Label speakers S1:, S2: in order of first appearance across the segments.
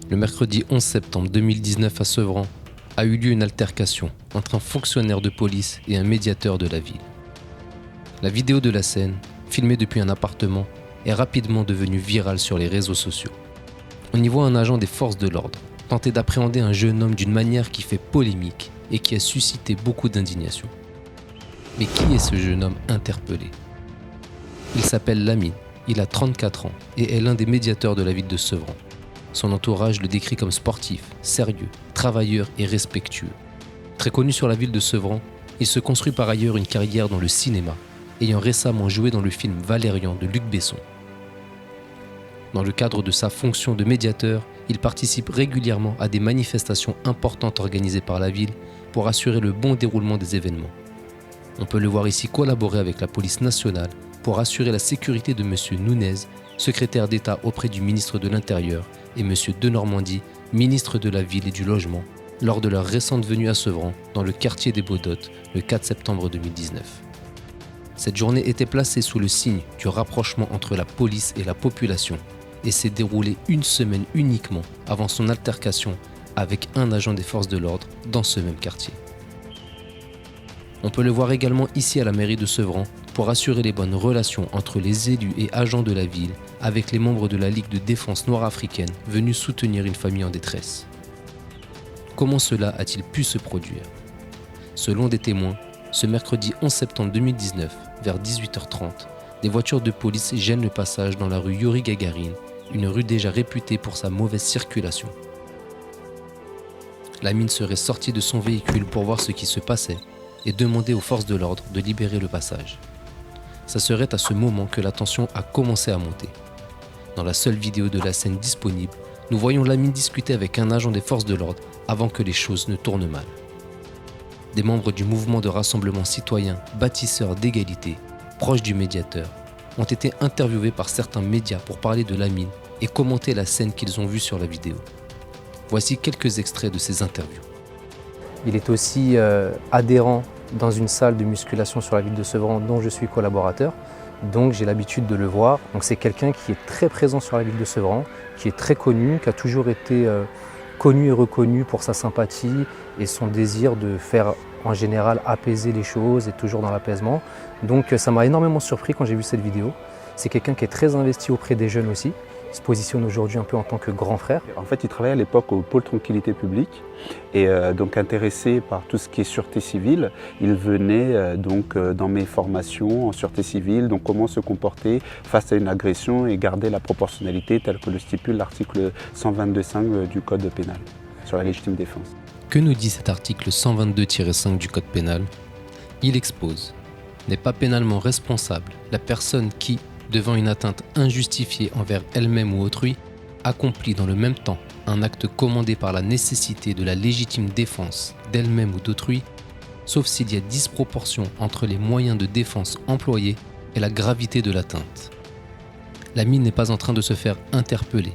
S1: Le mercredi 11 septembre 2019 à Sevran a eu lieu une altercation entre un fonctionnaire de police et un médiateur de la ville. La vidéo de la scène, filmée depuis un appartement, est rapidement devenue virale sur les réseaux sociaux. On y voit un agent des forces de l'ordre tenter d'appréhender un jeune homme d'une manière qui fait polémique et qui a suscité beaucoup d'indignation. Mais qui est ce jeune homme interpellé ? Il s'appelle Lamine, il a 34 ans et est l'un des médiateurs de la ville de Sevran. Son entourage le décrit comme sportif, sérieux, travailleur et respectueux. Très connu sur la ville de Sevran, il se construit par ailleurs une carrière dans le cinéma, ayant récemment joué dans le film Valérian de Luc Besson. Dans le cadre de sa fonction de médiateur, il participe régulièrement à des manifestations importantes organisées par la ville pour assurer le bon déroulement des événements. On peut le voir ici collaborer avec la police nationale pour assurer la sécurité de M. Nunez, secrétaire d'État auprès du ministre de l'Intérieur, et M. Denormandie, ministre de la Ville et du Logement, lors de leur récente venue à Sevran, dans le quartier des Baudottes, le 4 septembre 2019. Cette journée était placée sous le signe du rapprochement entre la police et la population et s'est déroulée une semaine uniquement avant son altercation avec un agent des forces de l'ordre dans ce même quartier. On peut le voir également ici à la mairie de Sevran pour assurer les bonnes relations entre les élus et agents de la ville avec les membres de la Ligue de défense noire africaine venus soutenir une famille en détresse. Comment cela a-t-il pu se produire ? Selon des témoins, ce mercredi 11 septembre 2019, vers 18h30, des voitures de police gênent le passage dans la rue Yuri Gagarin, une rue déjà réputée pour sa mauvaise circulation. Lamine serait sorti de son véhicule pour voir ce qui se passait et demander aux forces de l'ordre de libérer le passage. Ça serait à ce moment que la tension a commencé à monter. Dans la seule vidéo de la scène disponible, nous voyons Lamine discuter avec un agent des forces de l'ordre avant que les choses ne tournent mal. Des membres du mouvement de rassemblement citoyen bâtisseurs d'égalité, proches du médiateur, ont été interviewés par certains médias pour parler de Lamine et commenter la scène qu'ils ont vue sur la vidéo. Voici quelques extraits de ces interviews.
S2: Il est aussi adhérent dans une salle de musculation sur la ville de Sevran dont je suis collaborateur. Donc j'ai l'habitude de le voir. Donc c'est quelqu'un qui est très présent sur la ville de Sevran, qui est très connu, qui a toujours été connu et reconnu pour sa sympathie et son désir de faire en général apaiser les choses et toujours dans l'apaisement. Donc ça m'a énormément surpris quand j'ai vu cette vidéo. C'est quelqu'un qui est très investi auprès des jeunes aussi. Il se positionne aujourd'hui un peu en tant que grand frère.
S3: En fait, il travaillait à l'époque au pôle tranquillité publique et donc intéressé par tout ce qui est sûreté civile. Il venait dans mes formations en sûreté civile, donc comment se comporter face à une agression et garder la proportionnalité telle que le stipule l'article 122.5 du Code pénal sur la légitime défense.
S1: Que nous dit cet article 122-5 du Code pénal ? Il expose « N'est pas pénalement responsable la personne qui, devant une atteinte injustifiée envers elle-même ou autrui, accomplit dans le même temps un acte commandé par la nécessité de la légitime défense d'elle-même ou d'autrui, sauf s'il y a disproportion entre les moyens de défense employés et la gravité de l'atteinte. » Lamine n'est pas en train de se faire interpeller.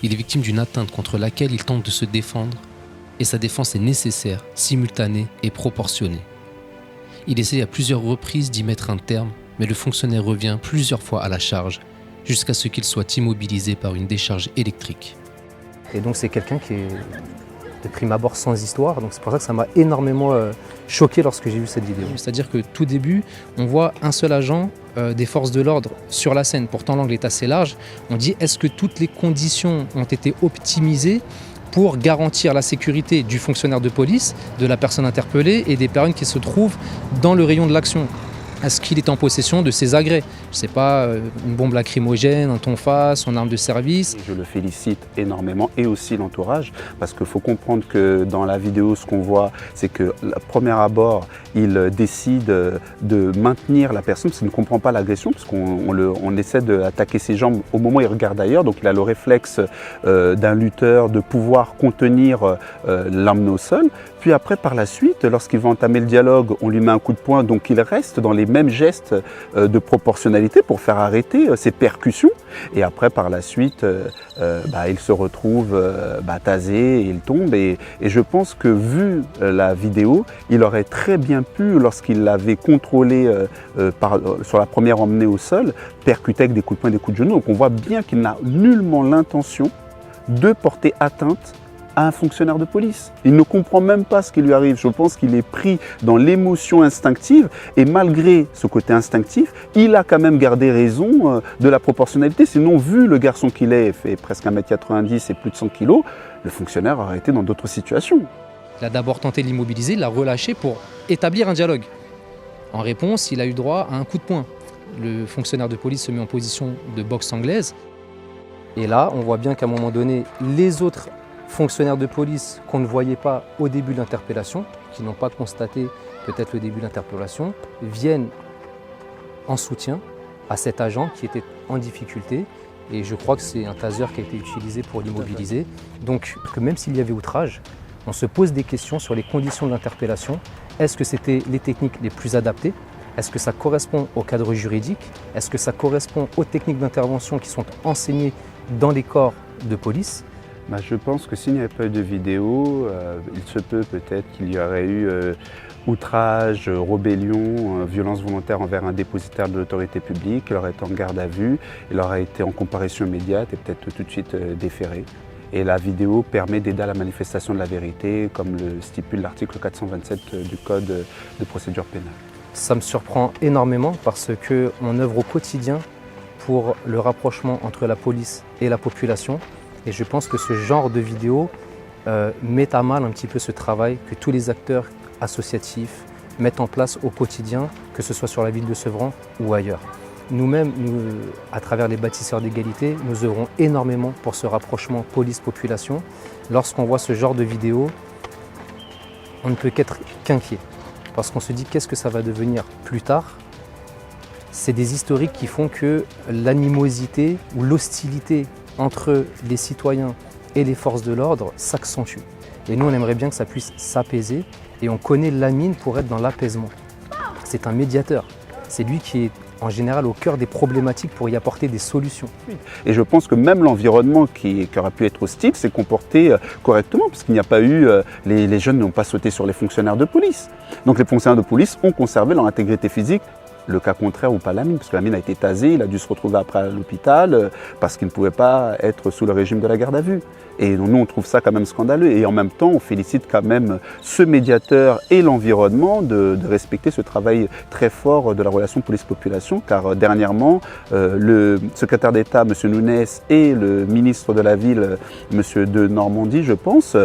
S1: Il est victime d'une atteinte contre laquelle il tente de se défendre et sa défense est nécessaire, simultanée et proportionnée. Il essaie à plusieurs reprises d'y mettre un terme, mais le fonctionnaire revient plusieurs fois à la charge, jusqu'à ce qu'il soit immobilisé par une décharge électrique.
S2: Et donc c'est quelqu'un qui est de prime abord sans histoire, donc c'est pour ça que ça m'a énormément choqué lorsque j'ai vu cette vidéo.
S4: C'est-à-dire que tout début, on voit un seul agent des forces de l'ordre sur la scène, pourtant l'angle est assez large. On dit est-ce que toutes les conditions ont été optimisées pour garantir la sécurité du fonctionnaire de police, de la personne interpellée et des personnes qui se trouvent dans le rayon de l'action. Est-ce qu'il est en possession de ses agrès ? Je ne sais pas, une bombe lacrymogène, un tonfa, son arme de service.
S3: Je le félicite énormément et aussi l'entourage parce qu'il faut comprendre que dans la vidéo, ce qu'on voit, c'est que à premier abord, il décide de maintenir la personne parce qu'il ne comprend pas l'agression parce qu'on essaie d'attaquer ses jambes au moment où il regarde ailleurs. Donc il a le réflexe d'un lutteur de pouvoir contenir l'emmener au sol. Puis après, par la suite, lorsqu'il va entamer le dialogue, on lui met un coup de poing, donc il reste dans les mêmes gestes de proportionnalité pour faire arrêter ses percussions. Et après, par la suite, il se retrouve tasé et il tombe. Et je pense que vu la vidéo, il aurait très bien pu, lorsqu'il l'avait contrôlé sur la première emmenée au sol, percuter avec des coups de poing, des coups de genou. Donc on voit bien qu'il n'a nullement l'intention de porter atteinte à un fonctionnaire de police. Il ne comprend même pas ce qui lui arrive. Je pense qu'il est pris dans l'émotion instinctive et malgré ce côté instinctif, il a quand même gardé raison de la proportionnalité. Sinon, vu le garçon qu'il est, il fait presque 1m90 et plus de 100 kg, le fonctionnaire aurait été dans d'autres situations.
S4: Il a d'abord tenté de l'immobiliser, il l'a relâché pour établir un dialogue. En réponse, il a eu droit à un coup de poing. Le fonctionnaire de police se met en position de boxe anglaise.
S2: Et là, on voit bien qu'à un moment donné, les autres fonctionnaires de police qu'on ne voyait pas au début de l'interpellation, qui n'ont pas constaté peut-être le début de l'interpellation, viennent en soutien à cet agent qui était en difficulté. Et je crois que c'est un taser qui a été utilisé pour l'immobiliser. Donc que même s'il y avait outrage, on se pose des questions sur les conditions de l'interpellation. Est-ce que c'était les techniques les plus adaptées? Est-ce que ça correspond au cadre juridique? Est-ce que ça correspond aux techniques d'intervention qui sont enseignées dans les corps de police?
S3: Je pense que s'il n'y avait pas eu de vidéo, il se peut peut-être qu'il y aurait eu outrage, rébellion, violence volontaire envers un dépositaire de l'autorité publique. Il aurait été en garde à vue, il aurait été en comparution immédiate et peut-être tout de suite déféré. Et la vidéo permet d'aider à la manifestation de la vérité, comme le stipule l'article 427 du Code de procédure pénale.
S2: Ça me surprend énormément parce qu'on œuvre au quotidien pour le rapprochement entre la police et la population. Et je pense que ce genre de vidéo met à mal un petit peu ce travail que tous les acteurs associatifs mettent en place au quotidien, que ce soit sur la ville de Sevran ou ailleurs. Nous-mêmes, à travers les bâtisseurs d'égalité, nous œuvrons énormément pour ce rapprochement police-population. Lorsqu'on voit ce genre de vidéo, on ne peut qu'être qu'inquiet. Parce qu'on se dit qu'est-ce que ça va devenir plus tard. C'est des historiques qui font que l'animosité ou l'hostilité entre les citoyens et les forces de l'ordre s'accentue. Et nous, on aimerait bien que ça puisse s'apaiser. Et on connaît Lamine pour être dans l'apaisement. C'est un médiateur. C'est lui qui est en général au cœur des problématiques pour y apporter des solutions.
S3: Et je pense que même l'environnement qui aurait pu être hostile s'est comporté correctement, parce qu'il n'y a pas eu, les jeunes n'ont pas sauté sur les fonctionnaires de police. Donc les fonctionnaires de police ont conservé leur intégrité physique. Le cas contraire ou pas Lamine, parce que Lamine a été tasé, il a dû se retrouver après à l'hôpital parce qu'il ne pouvait pas être sous le régime de la garde à vue. Et nous, on trouve ça quand même scandaleux. Et en même temps, on félicite quand même ce médiateur et l'environnement de respecter ce travail très fort de la relation police-population, car dernièrement, le secrétaire d'État, M. Nounès, et le ministre de la Ville, M. de Normandie, je pense,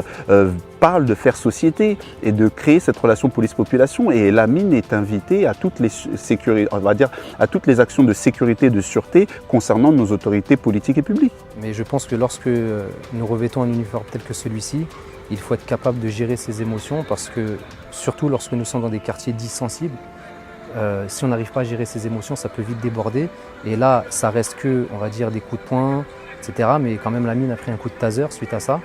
S3: parle de faire société et de créer cette relation police-population. Et Lamine est invité à toutes les on va dire à toutes les actions de sécurité et de sûreté concernant nos autorités politiques et publiques.
S2: Mais je pense que lorsque nous revêtons un uniforme tel que celui-ci, il faut être capable de gérer ses émotions parce que, surtout lorsque nous sommes dans des quartiers dits sensibles, si on n'arrive pas à gérer ses émotions, ça peut vite déborder. Et là, ça reste que, on va dire, des coups de poing, etc. Mais quand même, Lamine a pris un coup de taser suite à ça.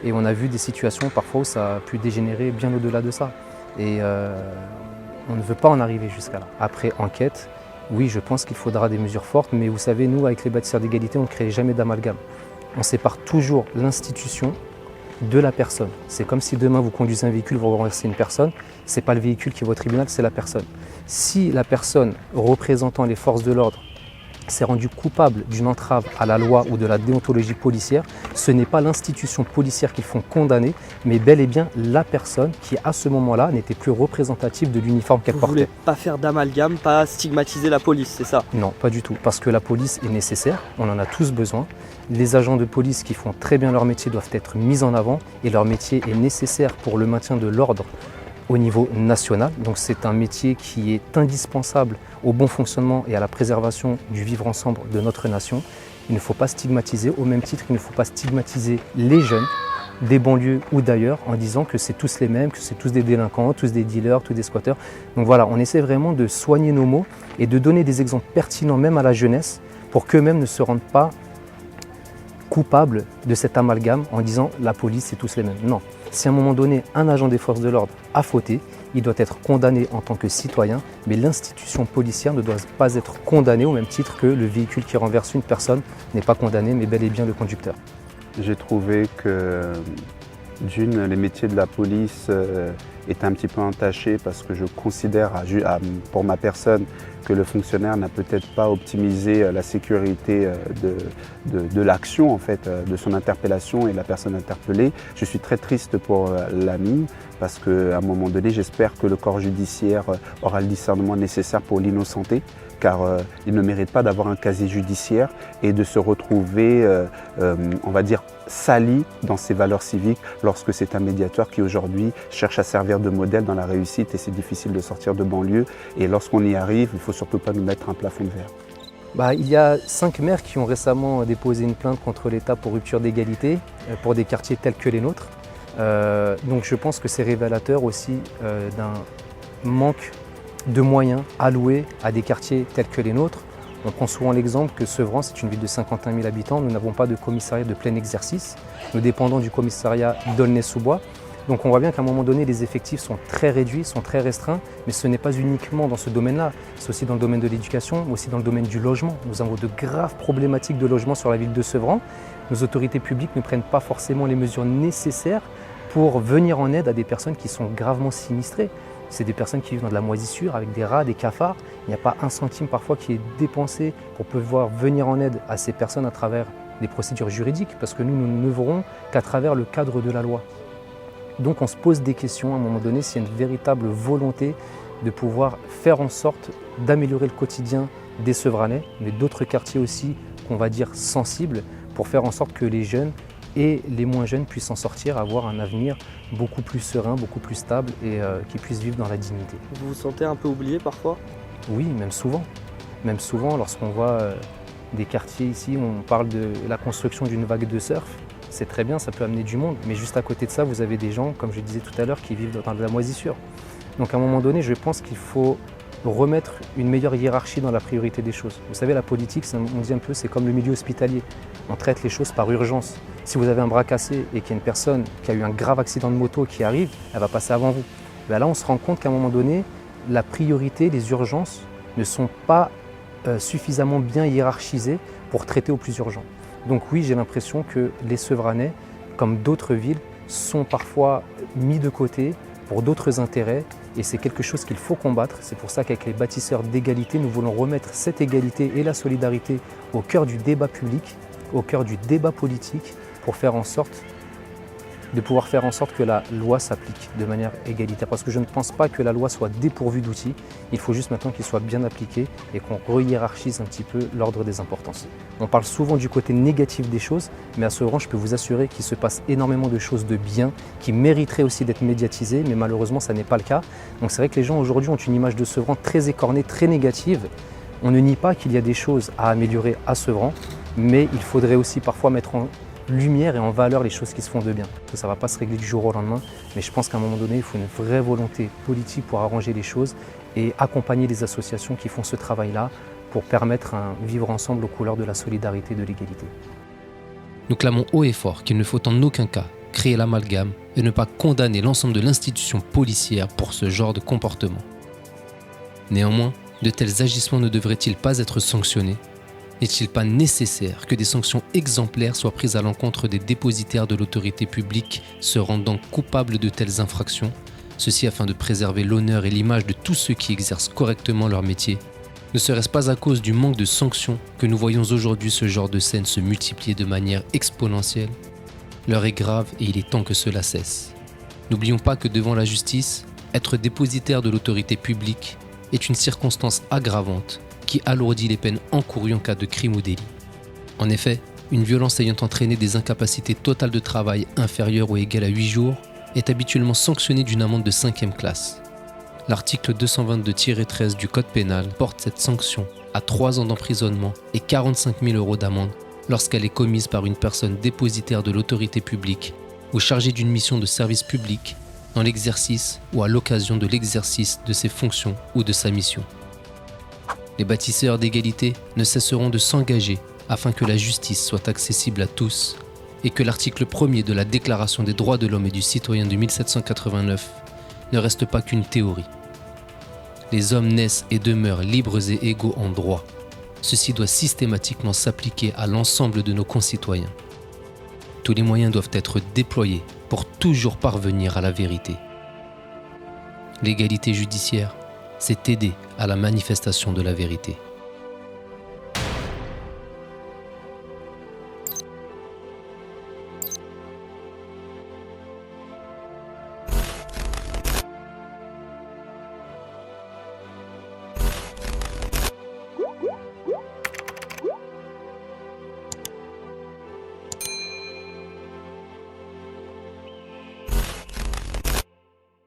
S2: Et on a vu des situations parfois où ça a pu dégénérer bien au-delà de ça. Et on ne veut pas en arriver jusqu'à là. Après enquête, oui, je pense qu'il faudra des mesures fortes, mais vous savez, nous, avec les bâtisseurs d'égalité, on ne crée jamais d'amalgame. On sépare toujours l'institution de la personne. C'est comme si demain vous conduisez un véhicule, vous renversez une personne, ce n'est pas le véhicule qui est au tribunal, c'est la personne. Si la personne représentant les forces de l'ordre s'est rendue coupable d'une entrave à la loi ou de la déontologie policière, ce n'est pas l'institution policière qu'ils font condamner, mais bel et bien la personne qui, à ce moment-là, n'était plus représentative de l'uniforme qu'elle portait.
S5: Vous ne voulez pas faire d'amalgame, pas stigmatiser la police, c'est ça?
S2: Non, pas du tout, parce que la police est nécessaire, on en a tous besoin. Les agents de police qui font très bien leur métier doivent être mis en avant et leur métier est nécessaire pour le maintien de l'ordre au niveau national. Donc c'est un métier qui est indispensable au bon fonctionnement et à la préservation du vivre ensemble de notre nation. Il ne faut pas stigmatiser, au même titre qu'il ne faut pas stigmatiser les jeunes des banlieues ou d'ailleurs en disant que c'est tous les mêmes, que c'est tous des délinquants, tous des dealers, tous des squatteurs. Donc voilà, on essaie vraiment de soigner nos mots et de donner des exemples pertinents même à la jeunesse pour qu'eux-mêmes ne se rendent pas coupables de cet amalgame en disant la police c'est tous les mêmes. Non, si à un moment donné un agent des forces de l'ordre a fauté, il doit être condamné en tant que citoyen, mais l'institution policière ne doit pas être condamnée au même titre que le véhicule qui renverse une personne n'est pas condamné, mais bel et bien le conducteur.
S3: J'ai trouvé que, d'une, les métiers de la police est un petit peu entaché parce que je considère pour ma personne que le fonctionnaire n'a peut-être pas optimisé la sécurité de l'action, en fait, de son interpellation et la personne interpellée. Je suis très triste pour l'ami parce qu'à un moment donné, j'espère que le corps judiciaire aura le discernement nécessaire pour l'innocenter, car il ne mérite pas d'avoir un casier judiciaire et de se retrouver, on va dire, sali dans ses valeurs civiques lorsque c'est un médiateur qui aujourd'hui cherche à servir de modèle dans la réussite et c'est difficile de sortir de banlieue. Et lorsqu'on y arrive, il ne faut surtout pas nous mettre un plafond de verre.
S2: Il y a 5 maires qui ont récemment déposé une plainte contre l'État pour rupture d'égalité pour des quartiers tels que les nôtres. Donc je pense que c'est révélateur aussi d'un manque de moyens alloués à des quartiers tels que les nôtres. On prend souvent l'exemple que Sevran, c'est une ville de 51 000 habitants, nous n'avons pas de commissariat de plein exercice, nous dépendons du commissariat d'Aulnay-sous-Bois. Donc on voit bien qu'à un moment donné, les effectifs sont très réduits, sont très restreints, mais ce n'est pas uniquement dans ce domaine-là, c'est aussi dans le domaine de l'éducation, mais aussi dans le domaine du logement. Nous avons de graves problématiques de logement sur la ville de Sevran. Nos autorités publiques ne prennent pas forcément les mesures nécessaires pour venir en aide à des personnes qui sont gravement sinistrées. C'est des personnes qui vivent dans de la moisissure, avec des rats, des cafards. Il n'y a pas un centime parfois qui est dépensé pour pouvoir venir en aide à ces personnes à travers des procédures juridiques, parce que nous n'œuvrons qu'à travers le cadre de la loi. Donc on se pose des questions à un moment donné s'il y a une véritable volonté de pouvoir faire en sorte d'améliorer le quotidien des Sevranais, mais d'autres quartiers aussi qu'on va dire sensibles, pour faire en sorte que les jeunes et les moins jeunes puissent en sortir, avoir un avenir beaucoup plus serein, beaucoup plus stable et qu'ils puissent vivre dans la dignité.
S5: Vous vous sentez un peu oublié parfois?
S2: Oui, même souvent. Même souvent, lorsqu'on voit des quartiers ici, on parle de la construction d'une vague de surf. C'est très bien, ça peut amener du monde, mais juste à côté de ça, vous avez des gens, comme je disais tout à l'heure, qui vivent dans de la moisissure. Donc à un moment donné, je pense qu'il faut remettre une meilleure hiérarchie dans la priorité des choses. Vous savez, la politique, on dit un peu, c'est comme le milieu hospitalier. On traite les choses par urgence. Si vous avez un bras cassé et qu'il y a une personne qui a eu un grave accident de moto qui arrive, elle va passer avant vous. Là, on se rend compte qu'à un moment donné, la priorité, les urgences ne sont pas suffisamment bien hiérarchisées pour traiter au plus urgent. Donc oui, j'ai l'impression que les Sevranais, comme d'autres villes, sont parfois mis de côté pour d'autres intérêts et c'est quelque chose qu'il faut combattre. C'est pour ça qu'avec les bâtisseurs d'égalité, nous voulons remettre cette égalité et la solidarité au cœur du débat public, au cœur du débat politique pour faire en sorte de pouvoir faire en sorte que la loi s'applique de manière égalitaire. Parce que je ne pense pas que la loi soit dépourvue d'outils, il faut juste maintenant qu'il soit bien appliqué et qu'on re-hiérarchise un petit peu l'ordre des importances. On parle souvent du côté négatif des choses, mais à Sevran, je peux vous assurer qu'il se passe énormément de choses de bien, qui mériteraient aussi d'être médiatisées, mais malheureusement, ça n'est pas le cas. Donc c'est vrai que les gens aujourd'hui ont une image de Sevran très écornée, très négative. On ne nie pas qu'il y a des choses à améliorer à Sevran, mais il faudrait aussi parfois mettre en lumière et en valeur les choses qui se font de bien. Ça ne va pas se régler du jour au lendemain, mais je pense qu'à un moment donné, il faut une vraie volonté politique pour arranger les choses et accompagner les associations qui font ce travail-là pour permettre un vivre ensemble aux couleurs de la solidarité et de l'égalité.
S1: Nous clamons haut et fort qu'il ne faut en aucun cas créer l'amalgame et ne pas condamner l'ensemble de l'institution policière pour ce genre de comportement. Néanmoins, de tels agissements ne devraient-ils pas être sanctionnés ? N'est-il pas nécessaire que des sanctions exemplaires soient prises à l'encontre des dépositaires de l'autorité publique se rendant coupables de telles infractions, ceci afin de préserver l'honneur et l'image de tous ceux qui exercent correctement leur métier? Ne serait-ce pas à cause du manque de sanctions que nous voyons aujourd'hui ce genre de scènes se multiplier de manière exponentielle? L'heure est grave et il est temps que cela cesse. N'oublions pas que devant la justice, être dépositaire de l'autorité publique est une circonstance aggravante qui alourdit les peines encourues en cas de crime ou délit. En effet, une violence ayant entraîné des incapacités totales de travail inférieures ou égales à 8 jours est habituellement sanctionnée d'une amende de 5e classe. L'article 222-13 du Code pénal porte cette sanction à 3 ans d'emprisonnement et 45 000 € d'amende lorsqu'elle est commise par une personne dépositaire de l'autorité publique ou chargée d'une mission de service public dans l'exercice ou à l'occasion de l'exercice de ses fonctions ou de sa mission. Les bâtisseurs d'égalité ne cesseront de s'engager afin que la justice soit accessible à tous et que l'article 1er de la Déclaration des droits de l'homme et du citoyen de 1789 ne reste pas qu'une théorie. Les hommes naissent et demeurent libres et égaux en droit. Ceci doit systématiquement s'appliquer à l'ensemble de nos concitoyens. Tous les moyens doivent être déployés pour toujours parvenir à la vérité. L'égalité judiciaire, c'est aider à la manifestation de la vérité.